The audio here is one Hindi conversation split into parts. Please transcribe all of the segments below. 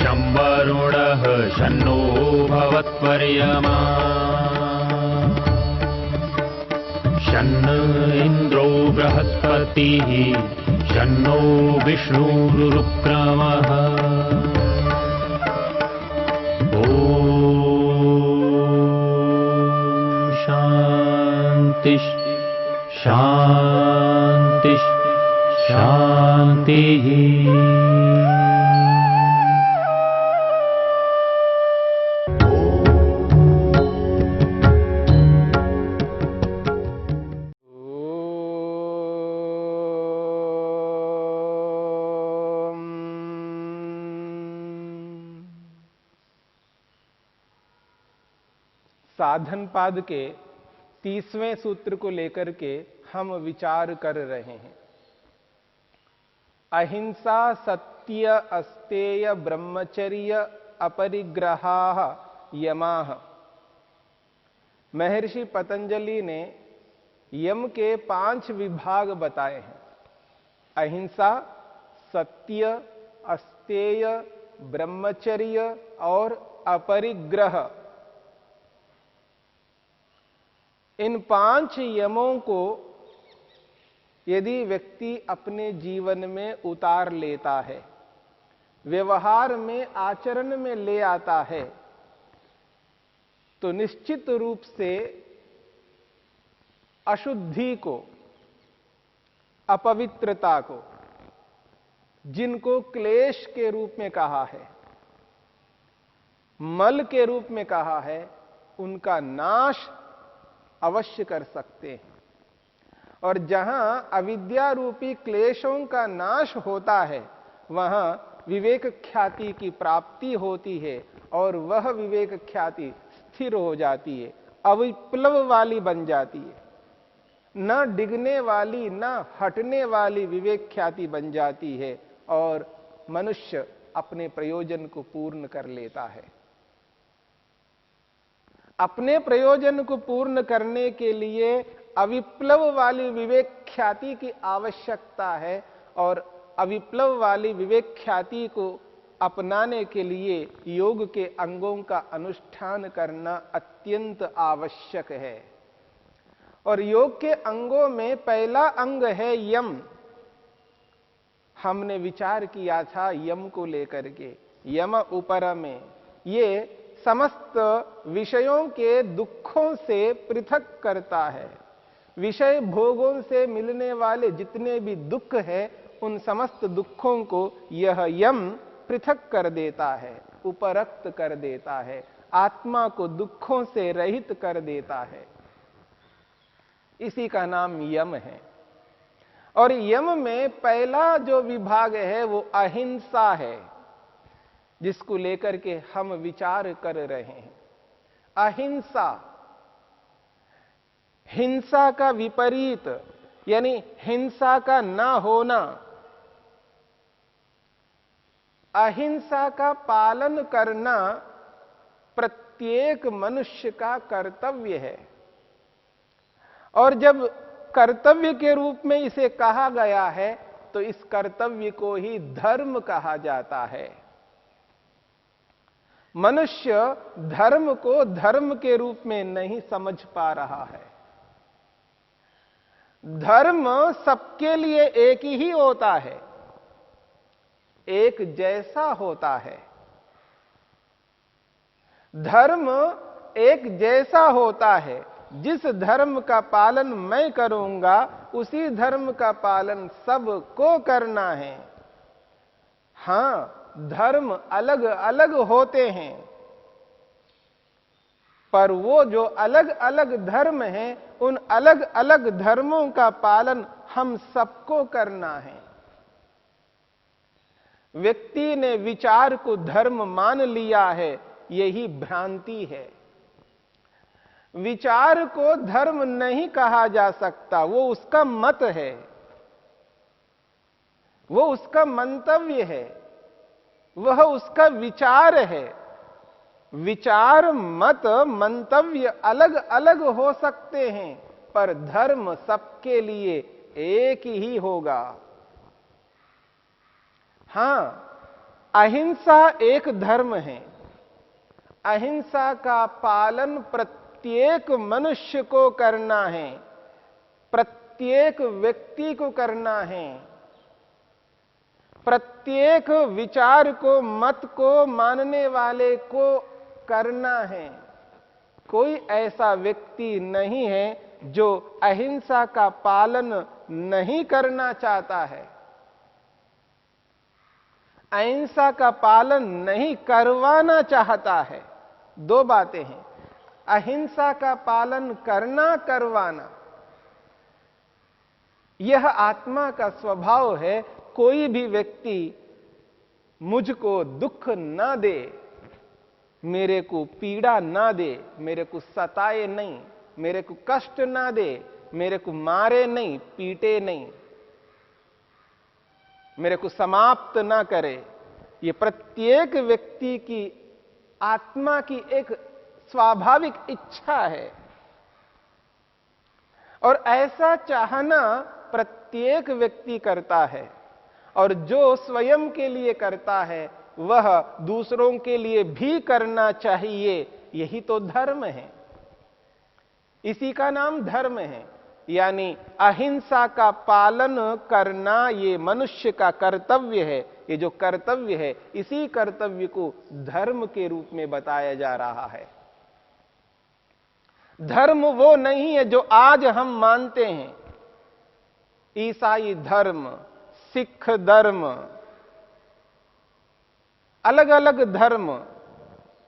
शं वरुणः शन्नो भवत्वर्यमा शन्न इन्द्रो बृहस्पतिः शन्नो विष्णुरुक्रमः ॐ शान्ति शान्ति शान्तिः। साधन पाद के 30वें सूत्र को लेकर के हम विचार कर रहे हैं। अहिंसा सत्य अस्तेय ब्रह्मचर्य अपरिग्रहाः यमाः। महर्षि पतंजलि ने यम के 5 विभाग बताए हैं। अहिंसा, सत्य, अस्तेय, ब्रह्मचर्य और अपरिग्रह। इन 5 यमों को यदि व्यक्ति अपने जीवन में उतार लेता है, व्यवहार में, आचरण में ले आता है, तो निश्चित रूप से अशुद्धि को, अपवित्रता को, जिनको क्लेश के रूप में कहा है, मल के रूप में कहा है, उनका नाश अवश्य कर सकते हैं। और जहां अविद्या रूपी क्लेशों का नाश होता है, वहां विवेक ख्याति की प्राप्ति होती है और वह विवेक ख्याति स्थिर हो जाती है, अविप्लव वाली बन जाती है, न डिगने वाली न हटने वाली विवेक ख्याति बन जाती है और मनुष्य अपने प्रयोजन को पूर्ण कर लेता है। अपने प्रयोजन को पूर्ण करने के लिए अविप्लव वाली विवेक ख्याति की आवश्यकता है और अविप्लव वाली विवेक ख्याति को अपनाने के लिए योग के अंगों का अनुष्ठान करना अत्यंत आवश्यक है। और योग के अंगों में पहला अंग है यम। हमने विचार किया था यम को लेकर के, यम ऊपर में, ये समस्त विषयों के दुखों से पृथक करता है। विषय भोगों से मिलने वाले जितने भी दुख है, उन समस्त दुखों को यह यम पृथक कर देता है, उपरक्त कर देता है, आत्मा को दुखों से रहित कर देता है। इसी का नाम यम है। और यम में पहला जो विभाग है वो अहिंसा है, जिसको लेकर के हम विचार कर रहे हैं। अहिंसा, हिंसा का विपरीत, यानी हिंसा का ना होना। अहिंसा का पालन करना प्रत्येक मनुष्य का कर्तव्य है। और जब कर्तव्य के रूप में इसे कहा गया है, तो इस कर्तव्य को ही धर्म कहा जाता है। मनुष्य धर्म को धर्म के रूप में नहीं समझ पा रहा है। धर्म सबके लिए एक ही होता है, एक जैसा होता है। धर्म एक जैसा होता है। जिस धर्म का पालन मैं करूंगा, उसी धर्म का पालन सबको करना है। हां, धर्म अलग अलग होते हैं, पर वो जो अलग अलग धर्म हैं, उन अलग अलग धर्मों का पालन हम सबको करना है। व्यक्ति ने विचार को धर्म मान लिया है, यही भ्रांति है। विचार को धर्म नहीं कहा जा सकता, वो उसका मत है, वो उसका मंतव्य है, वह उसका विचार है। विचार, मत, मंतव्य अलग अलग हो सकते हैं, पर धर्म सबके लिए एक ही होगा। हां, अहिंसा एक धर्म है। अहिंसा का पालन प्रत्येक मनुष्य को करना है, प्रत्येक व्यक्ति को करना है, प्रत्येक विचार को, मत को मानने वाले को करना है। कोई ऐसा व्यक्ति नहीं है जो अहिंसा का पालन नहीं करना चाहता है, अहिंसा का पालन नहीं करवाना चाहता है। दो बातें हैं, अहिंसा का पालन करना, करवाना, यह आत्मा का स्वभाव है। कोई भी व्यक्ति मुझको दुख ना दे, मेरे को पीड़ा ना दे, मेरे को सताए नहीं, मेरे को कष्ट ना दे, मेरे को मारे नहीं, पीटे नहीं, मेरे को समाप्त ना करे, ये प्रत्येक व्यक्ति की आत्मा की एक स्वाभाविक इच्छा है। और ऐसा चाहना प्रत्येक व्यक्ति करता है, और जो स्वयं के लिए करता है वह दूसरों के लिए भी करना चाहिए। यही तो धर्म है, इसी का नाम धर्म है। यानी अहिंसा का पालन करना ये मनुष्य का कर्तव्य है। ये जो कर्तव्य है, इसी कर्तव्य को धर्म के रूप में बताया जा रहा है। धर्म वो नहीं है जो आज हम मानते हैं, ईसाई धर्म, सिख धर्म, अलग अलग धर्म,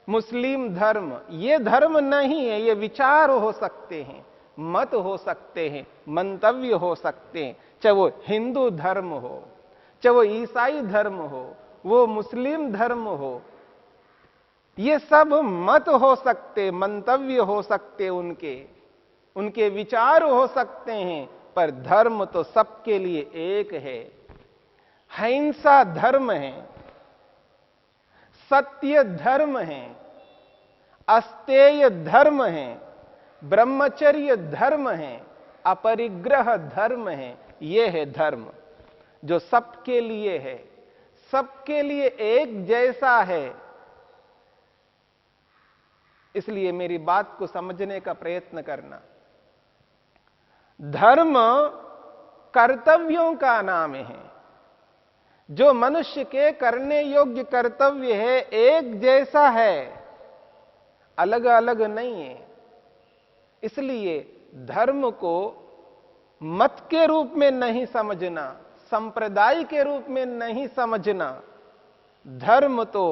मुस्लिम धर्म। ये धर्म नहीं है। ये विचार हो सकते हैं, मत हो सकते हैं, मंतव्य हो सकते हैं। चाहे वो हिंदू धर्म हो, चाहे वो ईसाई धर्म हो, वो मुस्लिम धर्म हो, ये सब मत हो सकते, मंतव्य हो सकते, उनके विचार हो सकते हैं, पर धर्म तो सबके लिए एक है। अहिंसा धर्म है, सत्य धर्म है, अस्तेय धर्म है, ब्रह्मचर्य धर्म है, अपरिग्रह धर्म है। यह है धर्म जो सबके लिए है, सबके लिए एक जैसा है। इसलिए मेरी बात को समझने का प्रयत्न करना। धर्म कर्तव्यों का नाम है। जो मनुष्य के करने योग्य कर्तव्य है, एक जैसा है, अलग अलग नहीं है। इसलिए धर्म को मत के रूप में नहीं समझना, संप्रदाय के रूप में नहीं समझना। धर्म तो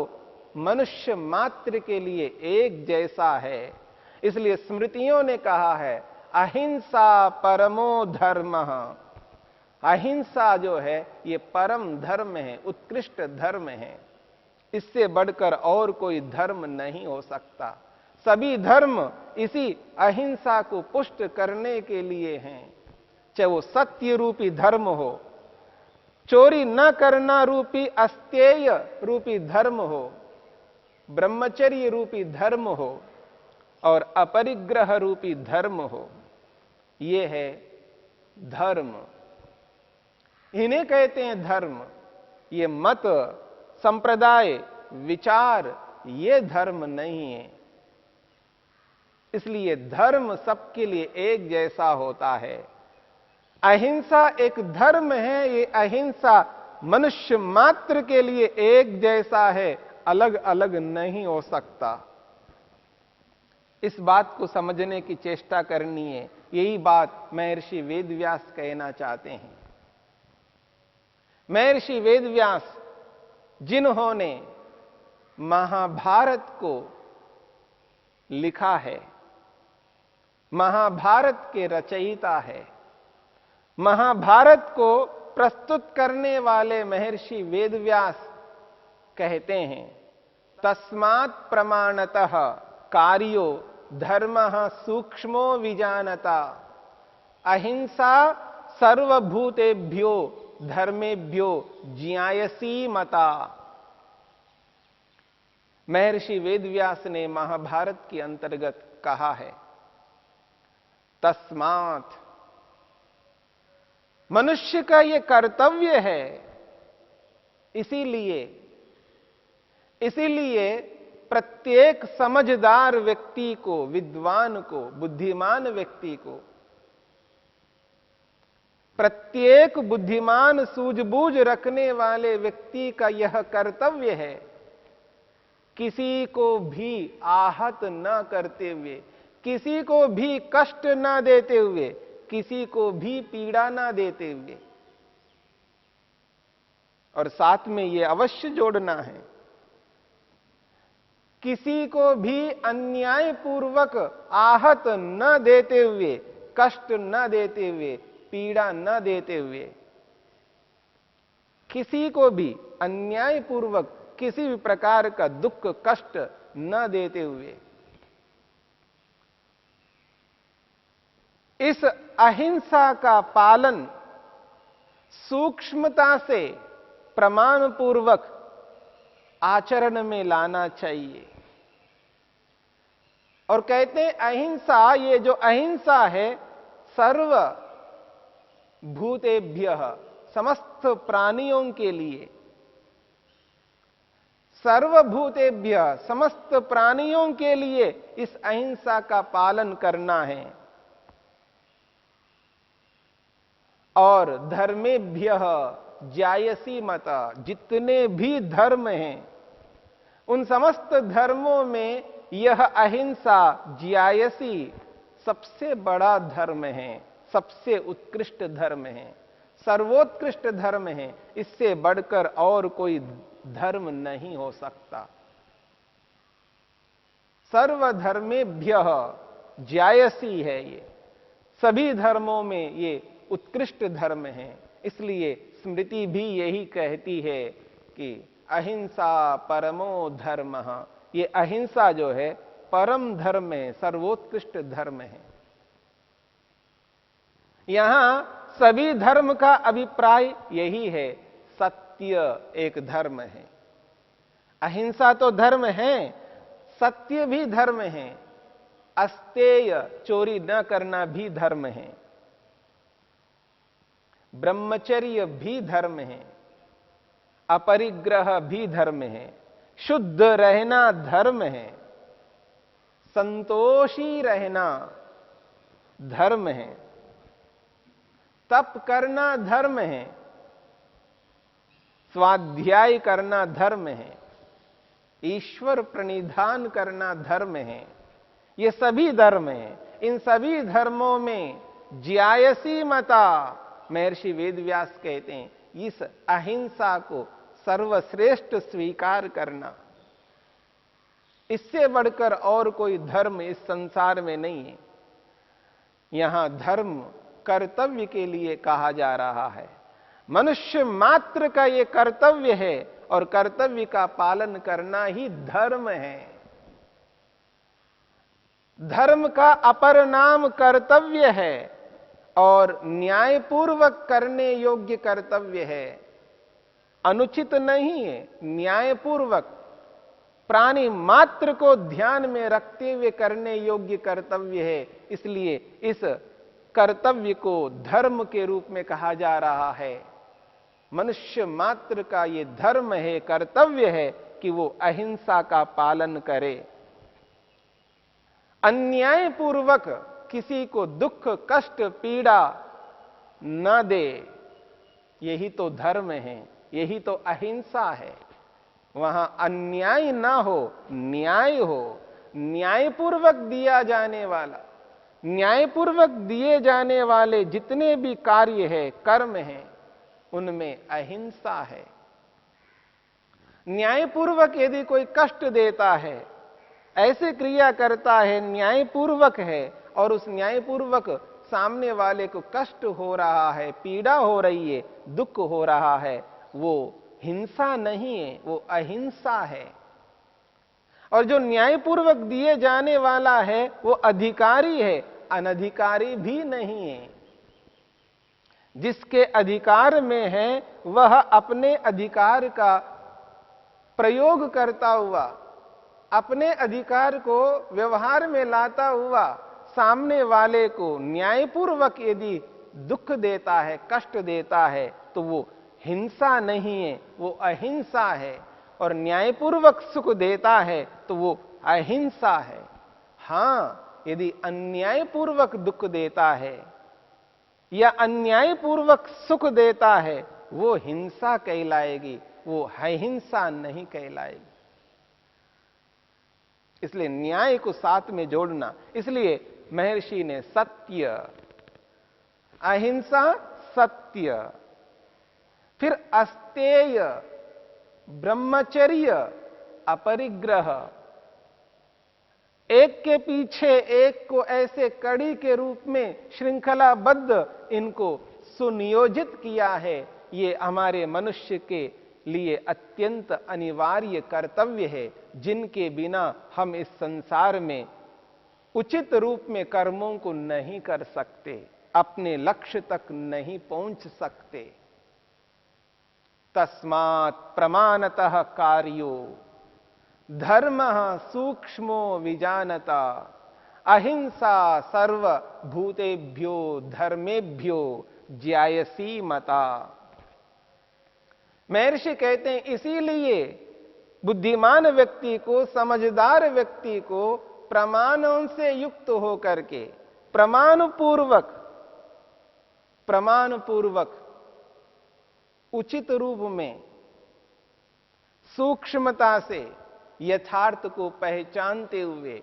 मनुष्य मात्र के लिए एक जैसा है। इसलिए स्मृतियों ने कहा है, अहिंसा परमो धर्मः। अहिंसा जो है ये परम धर्म है, उत्कृष्ट धर्म है। इससे बढ़कर और कोई धर्म नहीं हो सकता। सभी धर्म इसी अहिंसा को पुष्ट करने के लिए हैं। चाहे वो सत्य रूपी धर्म हो, चोरी न करना रूपी अस्तेय रूपी धर्म हो, ब्रह्मचर्य रूपी धर्म हो, और अपरिग्रह रूपी धर्म हो। ये है धर्म, इन्हें कहते हैं धर्म। ये मत, संप्रदाय, विचार, ये धर्म नहीं है। इसलिए धर्म सबके लिए एक जैसा होता है। अहिंसा एक धर्म है। ये अहिंसा मनुष्य मात्र के लिए एक जैसा है, अलग अलग नहीं हो सकता। इस बात को समझने की चेष्टा करनी है। यही बात महर्षि वेदव्यास कहना चाहते हैं। महर्षि वेदव्यास, जिन्होंने महाभारत को लिखा है, महाभारत के रचयिता है, महाभारत को प्रस्तुत करने वाले महर्षि वेदव्यास कहते हैं, तस्मात् प्रमाणतः कार्यो धर्मः सूक्ष्मो विजानता, अहिंसा सर्वभूतेभ्यो धर्मेभ्यो ज्ञायसी मता। महर्षि वेदव्यास ने महाभारत के अंतर्गत कहा है, तस्मात्, मनुष्य का यह कर्तव्य है, इसीलिए इसीलिए प्रत्येक समझदार व्यक्ति को, विद्वान को, बुद्धिमान व्यक्ति को, प्रत्येक बुद्धिमान सूझबूझ रखने वाले व्यक्ति का यह कर्तव्य है, किसी को भी आहत न करते हुए, किसी को भी कष्ट न देते हुए, किसी को भी पीड़ा न देते हुए, और साथ में यह अवश्य जोड़ना है, किसी को भी अन्यायपूर्वक आहत न देते हुए, कष्ट न देते हुए, पीड़ा न देते हुए, किसी को भी अन्यायपूर्वक किसी भी प्रकार का दुख कष्ट न देते हुए, इस अहिंसा का पालन सूक्ष्मता से प्रमाण पूर्वक आचरण में लाना चाहिए। और कहते हैं अहिंसा, ये जो अहिंसा है सर्व भूतेभ्यः, समस्त प्राणियों के लिए, सर्वभूतेभ्यः, समस्त प्राणियों के लिए इस अहिंसा का पालन करना है। और धर्मेभ्यः जायसी मत, जितने भी धर्म हैं उन समस्त धर्मों में यह अहिंसा जायसी सबसे बड़ा धर्म है, सबसे उत्कृष्ट धर्म है, सर्वोत्कृष्ट धर्म है। इससे बढ़कर और कोई धर्म नहीं हो सकता। सर्वधर्मेभ्यः जायसी है ये, सभी धर्मों में ये उत्कृष्ट धर्म है। इसलिए स्मृति भी यही कहती है कि अहिंसा परमो धर्मः, ये अहिंसा जो है परम धर्म है, सर्वोत्कृष्ट धर्म है। यहां सभी धर्म का अभिप्राय यही है, सत्य एक धर्म है। अहिंसा तो धर्म है, सत्य भी धर्म है, अस्तेय चोरी न करना भी धर्म है, ब्रह्मचर्य भी धर्म है, अपरिग्रह भी धर्म है, शुद्ध रहना धर्म है, संतोषी रहना धर्म है, तप करना धर्म है, स्वाध्याय करना धर्म है, ईश्वर प्रणिधान करना धर्म है। ये सभी धर्म हैं। इन सभी धर्मों में ज्यायसी मता, महर्षि वेदव्यास कहते हैं, इस अहिंसा को सर्वश्रेष्ठ स्वीकार करना, इससे बढ़कर और कोई धर्म इस संसार में नहीं है। यहां धर्म कर्तव्य के लिए कहा जा रहा है, मनुष्य मात्र का यह कर्तव्य है, और कर्तव्य का पालन करना ही धर्म है। धर्म का अपर नाम कर्तव्य है, और न्यायपूर्वक करने योग्य कर्तव्य है, अनुचित नहीं है, न्यायपूर्वक प्राणी मात्र को ध्यान में रखते हुए करने योग्य कर्तव्य है। इसलिए इस कर्तव्य को धर्म के रूप में कहा जा रहा है। मनुष्य मात्र का ये धर्म है, कर्तव्य है कि वो अहिंसा का पालन करे, अन्यायपूर्वक किसी को दुख कष्ट पीड़ा न दे। यही तो धर्म है, यही तो अहिंसा है। वहां अन्याय ना हो, न्याय हो, न्यायपूर्वक दिया जाने वाला, न्यायपूर्वक दिए जाने वाले जितने भी कार्य है, कर्म है, उनमें अहिंसा है। न्यायपूर्वक यदि कोई कष्ट देता है, ऐसे क्रिया करता है, न्यायपूर्वक है, और उस न्यायपूर्वक सामने वाले को कष्ट हो रहा है, पीड़ा हो रही है, दुख हो रहा है, वो हिंसा नहीं है, वो अहिंसा है। और जो न्यायपूर्वक दिए जाने वाला है वो अधिकारी है, अनधिकारी भी नहीं है। जिसके अधिकार में है वह अपने अधिकार का प्रयोग करता हुआ, अपने अधिकार को व्यवहार में लाता हुआ सामने वाले को न्यायपूर्वक यदि दुख देता है, कष्ट देता है, तो वो हिंसा नहीं है, वो अहिंसा है। और न्यायपूर्वक सुख देता है तो वो अहिंसा है। हां, यदि अन्यायपूर्वक दुख देता है या अन्यायपूर्वक सुख देता है, वो हिंसा कहलाएगी, वो अहिंसा नहीं कहलाएगी। इसलिए न्याय को साथ में जोड़ना, इसलिए महर्षि ने सत्य, अहिंसा, सत्य, फिर अस्तेय, ब्रह्मचर्य, अपरिग्रह, एक के पीछे एक को ऐसे कड़ी के रूप में श्रृंखलाबद्ध इनको सुनियोजित किया है। ये हमारे मनुष्य के लिए अत्यंत अनिवार्य कर्तव्य है, जिनके बिना हम इस संसार में उचित रूप में कर्मों को नहीं कर सकते, अपने लक्ष्य तक नहीं पहुंच सकते। तस्मात् प्रमाणतः कार्यो धर्मः सूक्ष्मो विजानता, अहिंसा सर्वभूतेभ्यो धर्मेभ्यो ज्यायसी मता। महर्षि कहते हैं इसीलिए बुद्धिमान व्यक्ति को, समझदार व्यक्ति को प्रमाणों से युक्त होकर के प्रमाण पूर्वक उचित रूप में सूक्ष्मता से यथार्थ को पहचानते हुए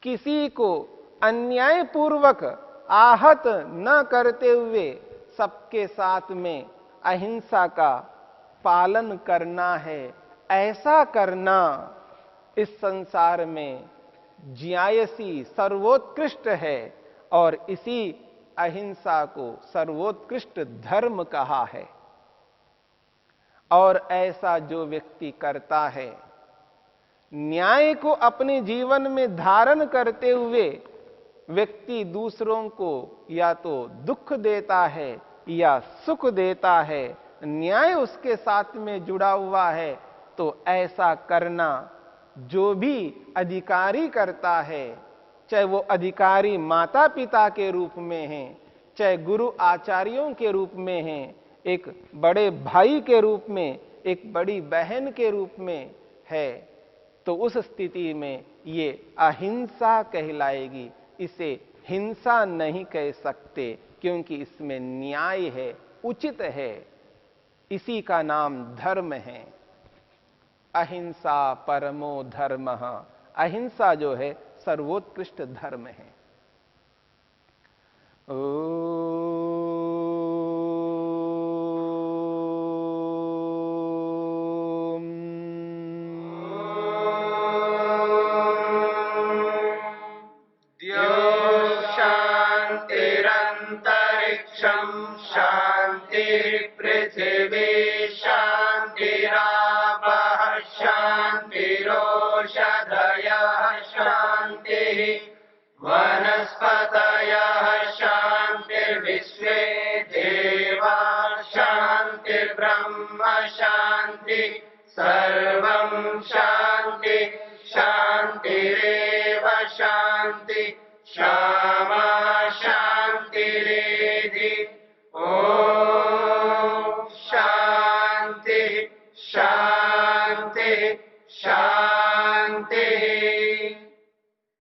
किसी को अन्यायपूर्वक आहत न करते हुए सबके साथ में अहिंसा का पालन करना है। ऐसा करना इस संसार में ज्यायसी सर्वोत्कृष्ट है और इसी अहिंसा को सर्वोत्कृष्ट धर्म कहा है। और ऐसा जो व्यक्ति करता है, न्याय को अपने जीवन में धारण करते हुए व्यक्ति दूसरों को या तो दुख देता है या सुख देता है, न्याय उसके साथ में जुड़ा हुआ है, तो ऐसा करना जो भी अधिकारी करता है, चाहे वो अधिकारी माता पिता के रूप में हैं, चाहे गुरु आचार्यों के रूप में हैं, एक बड़े भाई के रूप में, एक बड़ी बहन के रूप में है, तो उस स्थिति में ये अहिंसा कहलाएगी। इसे हिंसा नहीं कह सकते, क्योंकि इसमें न्याय है, उचित है। इसी का नाम धर्म है। अहिंसा परमो धर्मः, अहिंसा जो है सर्वोत्कृष्ट धर्म है। शांतिरंतरिक्षं शांति पृथिवी शांतिरापः शांतिरोषधयः शांतिः वनस्पतयः शांतिर्विश्वे देवा शांतिर्ब्रह्म शांति सर्वं शांति शांतिरेव शांति क्षमा शांतिरेधि। ओम शांति शांति शांति।